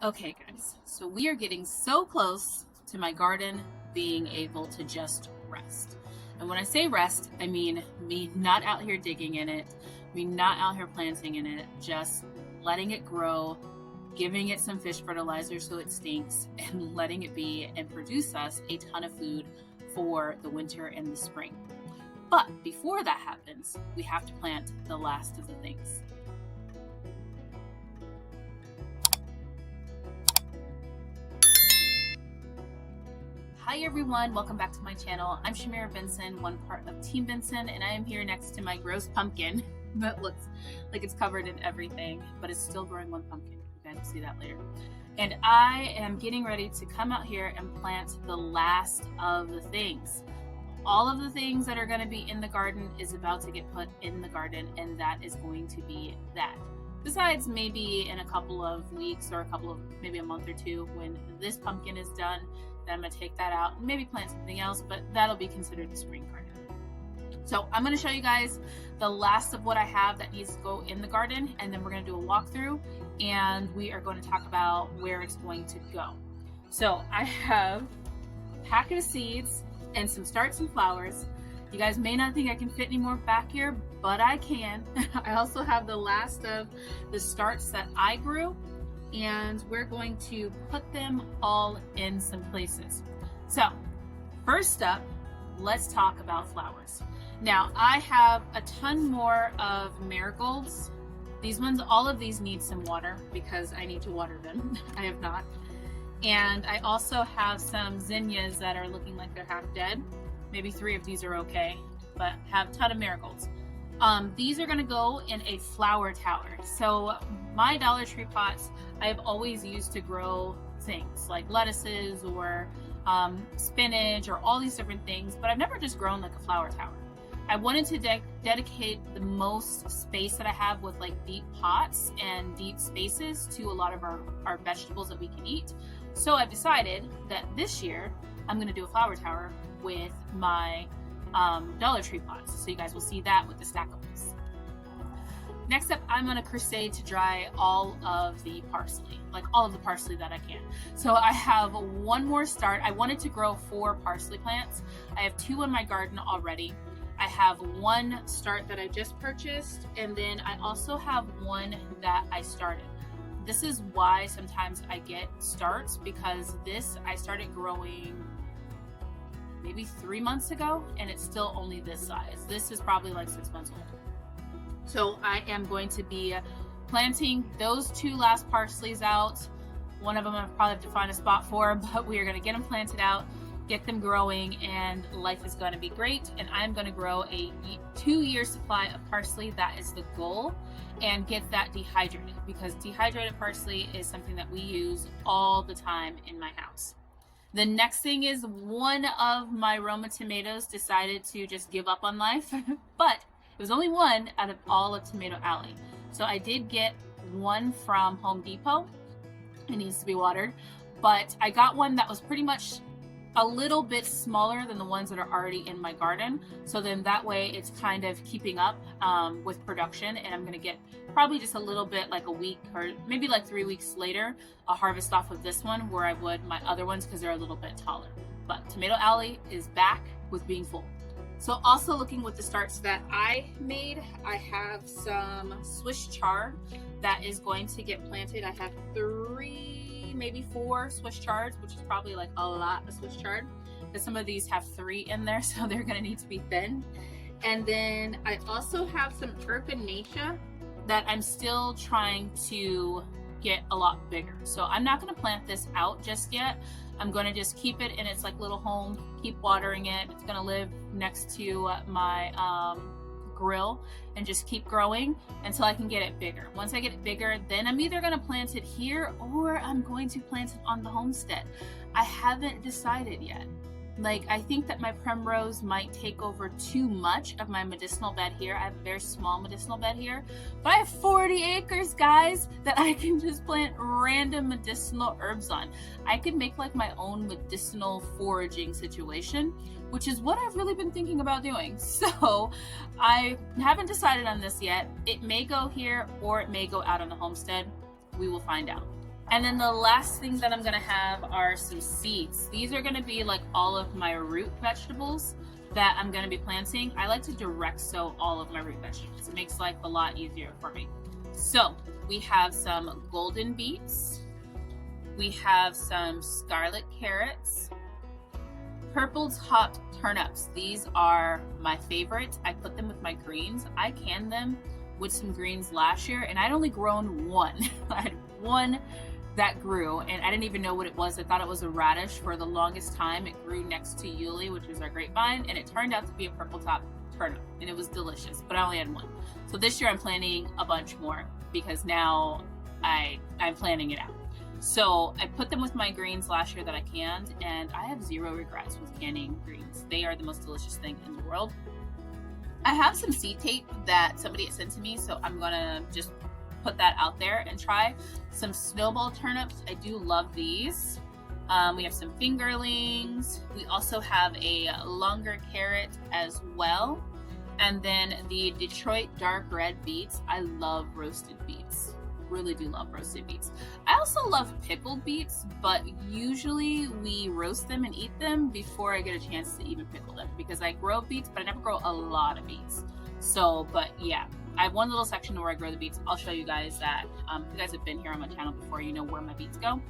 Okay, guys, so we are getting so close to my garden being able to just rest. And when I say rest, I mean me not out here digging in it, me not out here planting in it, just letting it grow, giving it some fish fertilizer so it stinks, and letting it be and produce us a ton of food for the winter and the spring. But before that happens, we have to plant the last of the things. Hi everyone, welcome back to my channel. I'm Shamira Benson, one part of Team Benson, and I am here next to my gross pumpkin that looks like it's covered in everything, but it's still growing one pumpkin. You guys will see that later. And I am getting ready to come out here and plant the last of the things. All of the things that are going to be in the garden is about to get put in the garden, and that is going to be that. Besides maybe in a couple of weeks or maybe a month or two when this pumpkin is done, then I'm going to take that out and maybe plant something else, but that'll be considered the spring garden. So I'm going to show you guys the last of what I have that needs to go in the garden, and then we're going to do a walkthrough and we are going to talk about where it's going to go. So I have a packet of seeds and some starts and flowers. You guys may not think I can fit any more back here, but I can. I also have the last of the starts that I grew, and we're going to put them all in some places. So first up, let's talk about flowers. Now I have a ton more of marigolds. These ones, all of these need some water because I need to water them. I have not. And I also have some zinnias that are looking like they're half dead. Maybe 3 of these are okay, but have a ton of marigolds. These are gonna go in a flower tower. So my Dollar Tree pots, I've always used to grow things like lettuces or spinach or all these different things, but I've never just grown like a flower tower. I wanted to dedicate the most space that I have with like deep pots and deep spaces to a lot of our vegetables that we can eat. So I've decided that this year I'm gonna do a flower tower with my Dollar Tree pots. So you guys will see that with the stackables. Next up, I'm gonna crusade to dry all of the parsley, like all of the parsley that I can. So I have one more start. I wanted to grow 4 parsley plants. I have 2 in my garden already. I have 1 start that I just purchased, and then I also have 1 that I started. This is why sometimes I get starts, because this I started growing maybe 3 months ago, and it's still only this size. This is probably like 6 months old. So I am going to be planting those 2 last parsleys out. One of them I probably have to find a spot for, but we are going to get them planted out, get them growing, and life is going to be great. And I'm going to grow a 2-year supply of parsley. That is the goal, and get that dehydrated, because dehydrated parsley is something that we use all the time in my house. The next thing is one of my Roma tomatoes decided to just give up on life, but it was only 1 out of all of Tomato Alley. So I did get 1 from Home Depot. It needs to be watered, but I got one that was pretty much a little bit smaller than the ones that are already in my garden. So then that way it's kind of keeping up with production, and I'm gonna get probably just a little bit, like a week or maybe like 3 weeks later, a harvest off of this one where I would my other ones because they're a little bit taller. But Tomato Alley is back with being full. So also looking with the starts that I made, I have some Swiss chard that is going to get planted. I have 3, maybe 4 Swiss chards, which is probably like a lot of Swiss chard, because some of these have 3 in there, so they're gonna need to be thinned. And then I also have some Echinacea that I'm still trying to get a lot bigger. So I'm not gonna plant this out just yet. I'm gonna just keep it in its like little home, keep watering it. It's gonna live next to my grill and just keep growing until I can get it bigger. Once I get it bigger, then I'm either gonna plant it here or I'm going to plant it on the homestead. I haven't decided yet. Like, I think that my primrose might take over too much of my medicinal bed here. I have a very small medicinal bed here, but I have 40 acres, guys, that I can just plant random medicinal herbs on. I could make like my own medicinal foraging situation, which is what I've really been thinking about doing. So I haven't decided on this yet. It may go here or it may go out on the homestead. We will find out. And then the last thing that I'm gonna have are some seeds. These are gonna be like all of my root vegetables that I'm gonna be planting. I like to direct sow all of my root vegetables. It makes life a lot easier for me. So we have some golden beets. We have some scarlet carrots. Purple top turnips. These are my favorites. I put them with my greens. I canned them with some greens last year and I'd only grown one. I had one that grew and I didn't even know what it was. I thought it was a radish for the longest time. It grew next to Yuli, which is our grapevine, and it turned out to be a purple top turnip and it was delicious, but I only had one. So this year I'm planting a bunch more because now I'm planning it out. So I put them with my greens last year that I canned, and I have zero regrets with canning greens. They are the most delicious thing in the world. I have some seed tape that somebody had sent to me, so I'm gonna just put that out there and try some snowball turnips. I do love these. We have some fingerlings. We also have a longer carrot as well. And then the Detroit dark red beets. I love roasted beets. Really do love roasted beets. I also love pickled beets, but usually we roast them and eat them before I get a chance to even pickle them because I grow beets, but I never grow a lot of beets. So, but yeah, I have one little section where I grow the beets. I'll show you guys that. If you guys have been here on my channel before, you know where my beets go,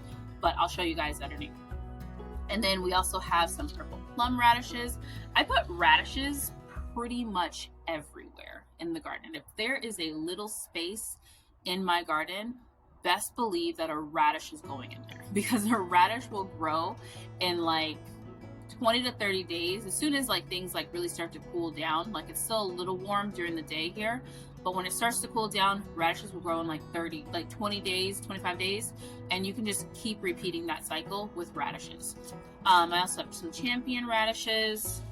but I'll show you guys underneath. And then we also have some purple plum radishes. I put radishes pretty much everywhere in the garden. If there is a little space in my garden, best believe that a radish is going in there because a radish will grow in like 20 to 30 days. As soon as like things like really start to cool down, like it's still a little warm during the day here, but when it starts to cool down, radishes will grow in like 20 days, 25 days, and you can just keep repeating that cycle with radishes. I also have some champion radishes,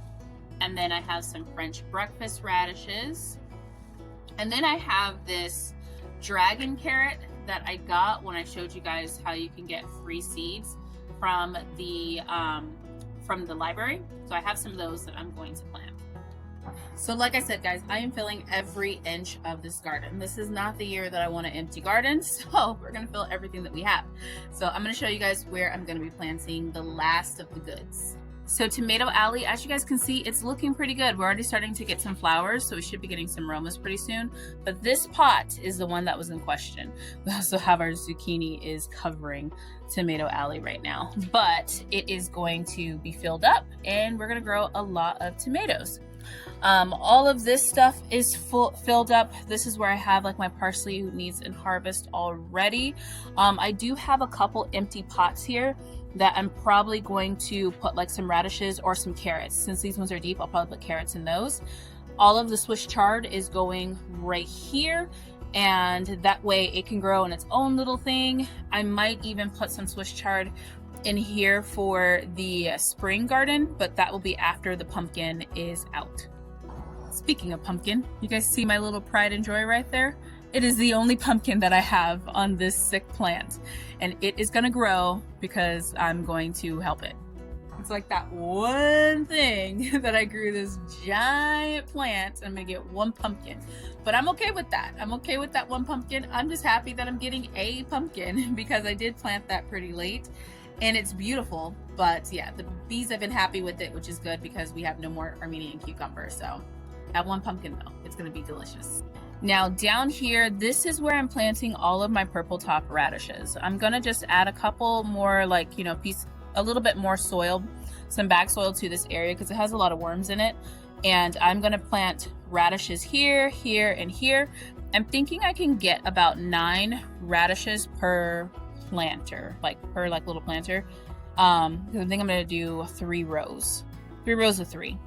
and then I have some French breakfast radishes, and then I have this dragon carrot that I got when I showed you guys how you can get free seeds from the library. So I have some of those that I'm going to plant. So like I said, guys, I am filling every inch of this garden. This is not the year that I want to empty garden, so we're going to fill everything that we have. So I'm going to show you guys where I'm going to be planting the last of the goods. So Tomato Alley, as you guys can see, it's looking pretty good. We're already starting to get some flowers, so we should be getting some aromas pretty soon. But this pot is the one that was in question. We also have our zucchini is covering Tomato Alley right now, but it is going to be filled up and we're gonna grow a lot of tomatoes. All of this stuff is filled up. This is where I have like my parsley who needs in harvest already. I do have a couple empty pots here that I'm probably going to put like some radishes or some carrots. Since these ones are deep, I'll probably put carrots in those. All of the Swiss chard is going right here, and that way it can grow in its own little thing. I might even put some Swiss chard in here for the spring garden, but that will be after the pumpkin is out. Speaking of pumpkin, you guys see my little pride and joy right there? It is the only pumpkin that I have on this sick plant, and it is gonna grow because I'm going to help it. It's like that one thing that I grew this giant plant. I'm gonna get one pumpkin, but I'm okay with that. I'm okay with that one pumpkin. I'm just happy that I'm getting a pumpkin because I did plant that pretty late and it's beautiful. But yeah, the bees have been happy with it, which is good because we have no more Armenian cucumber. So that one pumpkin though, it's gonna be delicious. Now down here, this is where I'm planting all of my purple top radishes. I'm gonna just add a couple more, like, you know, a little bit more soil, some bag soil to this area because it has a lot of worms in it. And I'm gonna plant radishes here, here, and here. I'm thinking I can get about 9 radishes per planter, like per like little planter. I think I'm gonna do 3 rows of 3.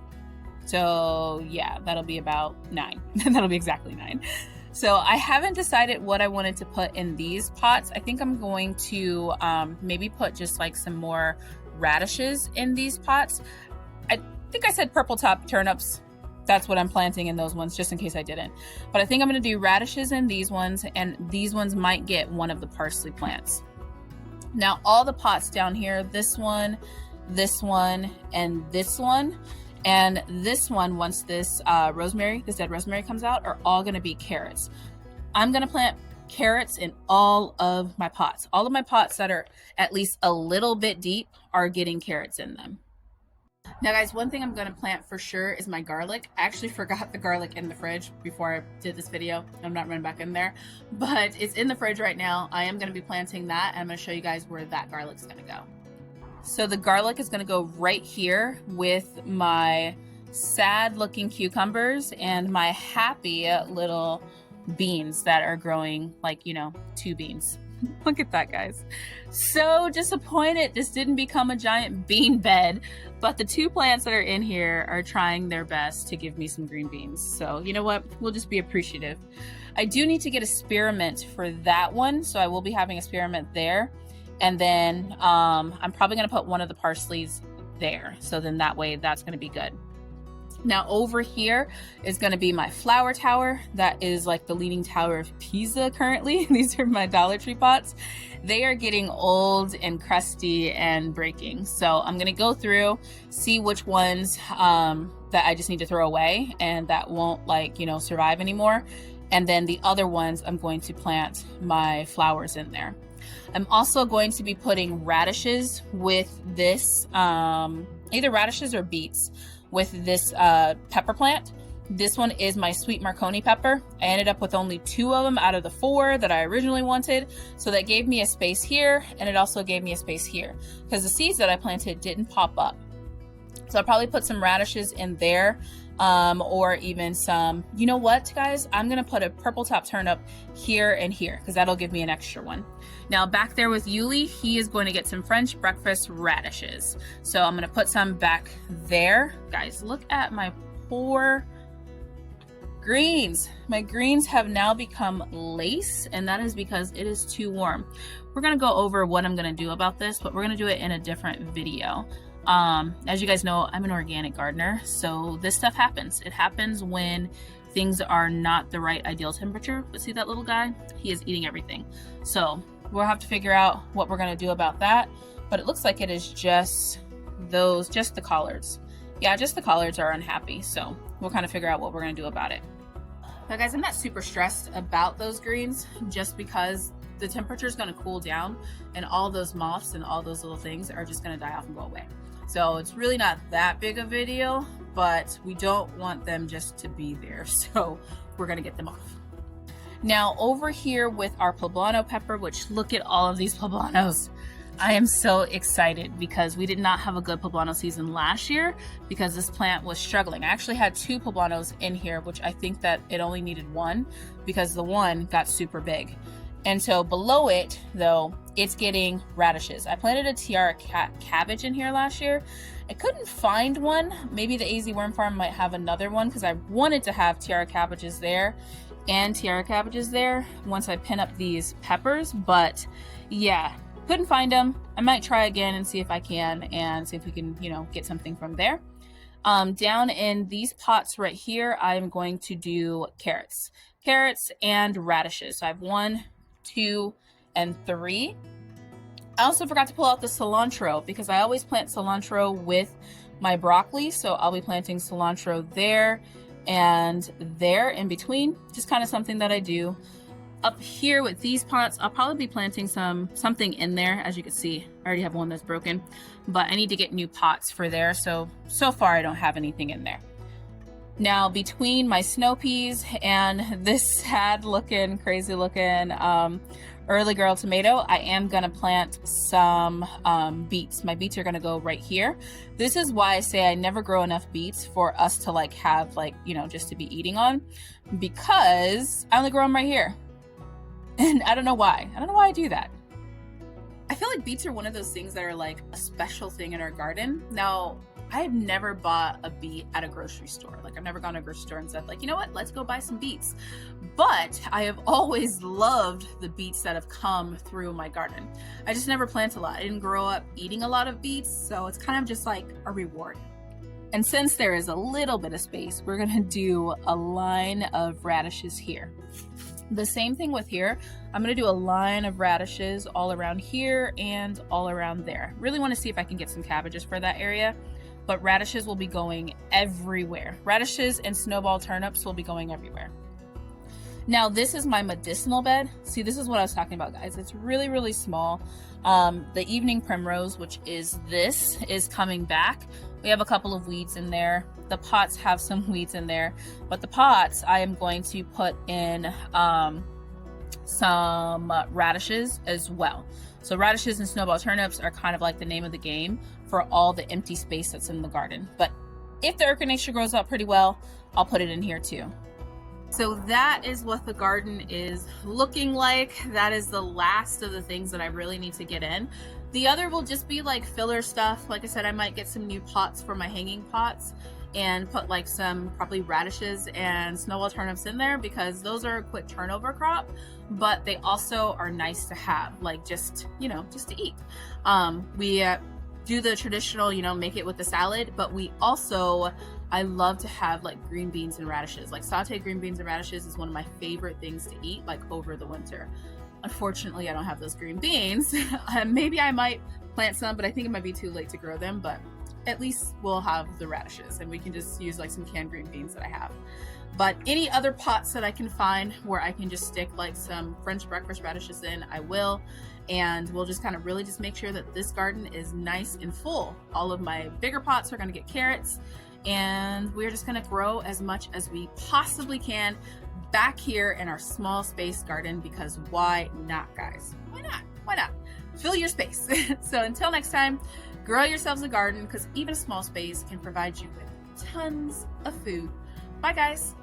So yeah, that'll be about 9. That'll be exactly 9. So I haven't decided what I wanted to put in these pots. I think I'm going to maybe put just like some more radishes in these pots. I think I said purple top turnips. That's what I'm planting in those ones, just in case I didn't. But I think I'm gonna do radishes in these ones, and these ones might get one of the parsley plants. Now all the pots down here, this one, and this one, and this one, once this rosemary, this dead rosemary comes out, are all gonna be carrots. I'm gonna plant carrots in all of my pots. All of my pots that are at least a little bit deep are getting carrots in them. Now guys, one thing I'm going to plant for sure is my garlic. I actually forgot the garlic in the fridge before I did this video. I'm not running back in there, but it's in the fridge right now. I am going to be planting that, and I'm going to show you guys where that garlic's going to go. So the garlic is going to go right here with my sad looking cucumbers and my happy little beans that are growing like, you know, 2 beans. Look at that, guys. So disappointed this didn't become a giant bean bed, but the 2 plants that are in here are trying their best to give me some green beans. So you know what? We'll just be appreciative. I do need to get a spearmint for that one, so I will be having a spearmint there. And then I'm probably going to put one of the parsleys there. So then that way that's going to be good. Now over here is going to be my flower tower. That is like the Leaning Tower of Pisa currently. These are my Dollar Tree pots. They are getting old and crusty and breaking. So I'm going to go through, see which ones that I just need to throw away and that won't, like, you know, survive anymore. And then the other ones I'm going to plant my flowers in there. I'm also going to be putting radishes with this, either radishes or beets, with this pepper plant. This one is my sweet Marconi pepper. I ended up with only 2 of them out of the 4 that I originally wanted. So that gave me a space here, and it also gave me a space here because the seeds that I planted didn't pop up. So I'll probably put some radishes in there, or even some, you know what, guys? I'm gonna put a purple top turnip here and here because that'll give me an extra one. Now back there with Yuli, he is going to get some French breakfast radishes. So I'm gonna put some back there. Guys, look at my poor greens. My greens have now become lace, and that is because it is too warm. We're gonna go over what I'm gonna do about this, but we're gonna do it in a different video. As you guys know, I'm an organic gardener, so this stuff happens. It happens when things are not the right ideal temperature. But see that little guy? He is eating everything. So we'll have to figure out what we're going to do about that. But it looks like it is just the collards. Yeah, just the collards are unhappy. So we'll kind of figure out what we're going to do about it. Now guys, I'm not super stressed about those greens just because the temperature is going to cool down and all those moths and all those little things are just going to die off and go away. So it's really not that big of a deal, but we don't want them just to be there. So we're going to get them off. Now over here with our poblano pepper, which look at all of these poblanos. I am so excited because we did not have a good poblano season last year because this plant was struggling. I actually had 2 poblanos in here, which I think that it only needed 1 because the one got super big. And so below it, though, it's getting radishes. I planted a tiara cabbage in here last year. I couldn't find one. Maybe the AZ Worm Farm might have another one because I wanted to have tiara cabbages there and tiara cabbages there once I pin up these peppers. But yeah, couldn't find them. I might try again and see if I can and see if we can, you know, get something from there. Down in these pots right here, I'm going to do carrots and radishes. So I have 1, 2, and 3. I also forgot to pull out the cilantro because I always plant cilantro with my broccoli. So I'll be planting cilantro there and there in between. Just kind of something that I do. Up here with these pots, I'll probably be planting something in there. As you can see, I already have one that's broken, but I need to get new pots for there. So far I don't have anything in there. Now between my snow peas and this sad looking, crazy looking early girl tomato, I am gonna plant some beets. My beets are gonna go right here. This is why I say I never grow enough beets for us to like have like, you know, just to be eating on, because I only grow them right here. And I don't know why. I don't know why I do that. I feel like beets are one of those things that are like a special thing in our garden. Now, I have never bought a beet at a grocery store. Like I've never gone to a grocery store and said like, you know what, let's go buy some beets. But I have always loved the beets that have come through my garden. I just never plant a lot. I didn't grow up eating a lot of beets, so it's kind of just like a reward. And since there is a little bit of space, we're gonna do a line of radishes here. The same thing with here. I'm gonna do a line of radishes all around here and all around there. Really wanna see if I can get some cabbages for that area, but radishes will be going everywhere. Radishes and snowball turnips will be going everywhere. Now this is my medicinal bed. See, this is what I was talking about, guys. It's really, really small. The evening primrose, which is this, is coming back. We have a couple of weeds in there. The pots have some weeds in there, but the pots I am going to put in some radishes as well. So radishes and snowball turnips are kind of like the name of the game for all the empty space that's in the garden. But if the echinacea grows up pretty well, I'll put it in here too. So that is what the garden is looking like. That is the last of the things that I really need to get in. The other will just be like filler stuff. Like I said, I might get some new pots for my hanging pots and put like some probably radishes and snowball turnips in there, because those are a quick turnover crop, but they also are nice to have, like just, you know, just to eat. We do the traditional, you know, make it with the salad, but we also, I love to have like green beans and radishes. Like sauteed green beans and radishes is one of my favorite things to eat, like over the winter. Unfortunately, I don't have those green beans. Maybe I might plant some, but I think it might be too late to grow them, but at least we'll have the radishes and we can just use like some canned green beans that I have. But any other pots that I can find where I can just stick like some French breakfast radishes in, I will. And we'll just kind of really just make sure that this garden is nice and full. All of my bigger pots are going to get carrots, and we're just going to grow as much as we possibly can back here in our small space garden, because why not, guys? Why not? Why not? Fill your space. So until next time, grow yourselves a garden, because even a small space can provide you with tons of food. Bye, guys.